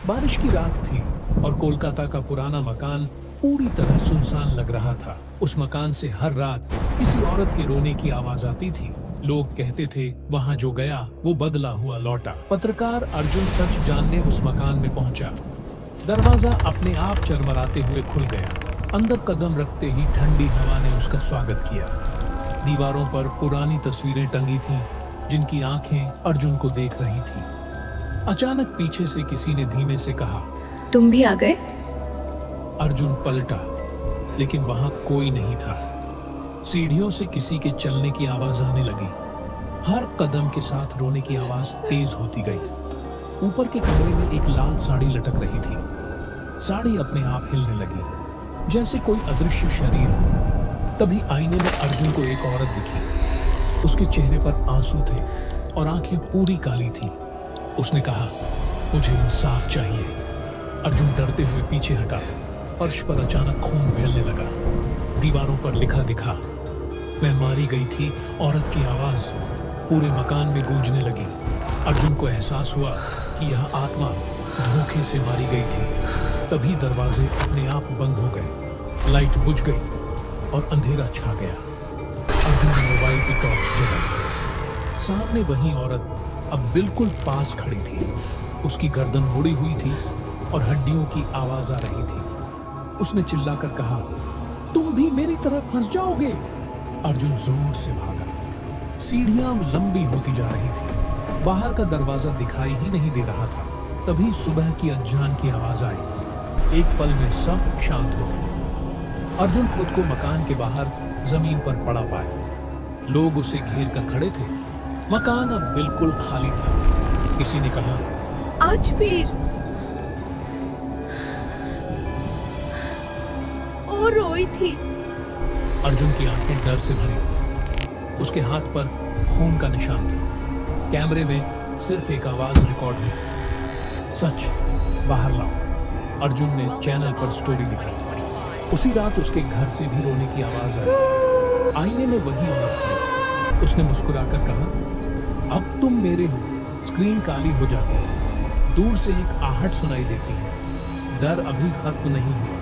बारिश की रात थी और कोलकाता का पुराना मकान पूरी तरह सुनसान लग रहा था। उस मकान से हर रात किसी औरत के रोने की आवाज आती थी। लोग कहते थे वहां जो गया वो बदला हुआ लौटा। पत्रकार अर्जुन सच जानने उस मकान में पहुंचा। दरवाजा अपने आप चरमराते हुए खुल गया। अंदर कदम रखते ही ठंडी हवा ने उसका स्वागत किया। दीवारों पर पुरानी तस्वीरें टंगी थीं, जिनकी आंखें अर्जुन को देख रही थीं। अचानक पीछे से किसी ने धीमे से कहा, तुम भी आ गए? अर्जुन पलटा, लेकिन वहां कोई नहीं था। सीढ़ियों से किसी के चलने की आवाज आने लगी। हर कदम के साथ रोने की आवाज तेज होती गई। ऊपर के कमरे में एक लाल साड़ी लटक रही थी। साड़ी अपने आप हिलने लगी, जैसे कोई अदृश्य शरीर हो। तभी आईने में अर्जुन को एक औरत दिखी। उसके चेहरे पर आंसू थे और आंखें पूरी काली थीं। उसने कहा, मुझे इंसाफ चाहिए। अर्जुन डरते हुए पीछे हटा। फर्श पर अचानक खून फैलने लगा। दीवारों पर लिखा दिखा, मैं मारी गई थी। औरत की आवाज पूरे मकान में गूंजने लगी। अर्जुन को एहसास हुआ कि यह आत्मा धोखे से मारी गई थी। तभी दरवाजे अपने आप बंद हो गए, लाइट बुझ गई और अंधेरा छा गया। अर्जुन ने मोबाइल की टॉर्च जलाई। सामने वही औरत अब बिल्कुल पास खड़ी थी। उसकी गर्दन मुड़ी हुई थी और हड्डियों की आवाज आ रही थी। उसने चिल्लाकर कहा, तुम भी मेरी तरह फंस जाओगे। अर्जुन जोर से भागा। सीढ़ियां लंबी होती जा रही थी। बाहर का दरवाजा दिखाई ही नहीं दे रहा था। तभी सुबह की अजान की आवाज आई। एक पल में सब शांत हो गए। अर्जुन खुद को मकान के बाहर जमीन पर पड़ा पाया। लोग उसे घेर कर खड़े थे। मकान अब बिल्कुल खाली था। किसी ने कहा, आज फिर? और रोई थी। अर्जुन की आंखें डर से भरी थी। उसके हाथ पर खून का निशान था। कैमरे में सिर्फ एक आवाज रिकॉर्ड हुई, सच बाहर लाओ। अर्जुन ने चैनल पर स्टोरी दिखाई। उसी रात उसके घर से भी रोने की आवाज आई। आईने में वही औरत थी। उसने मुस्कुराकर कहा, अब तुम मेरे हो। स्क्रीन काली हो जाती है। दूर से एक आहट सुनाई देती है, डर अभी खत्म नहीं हुआ।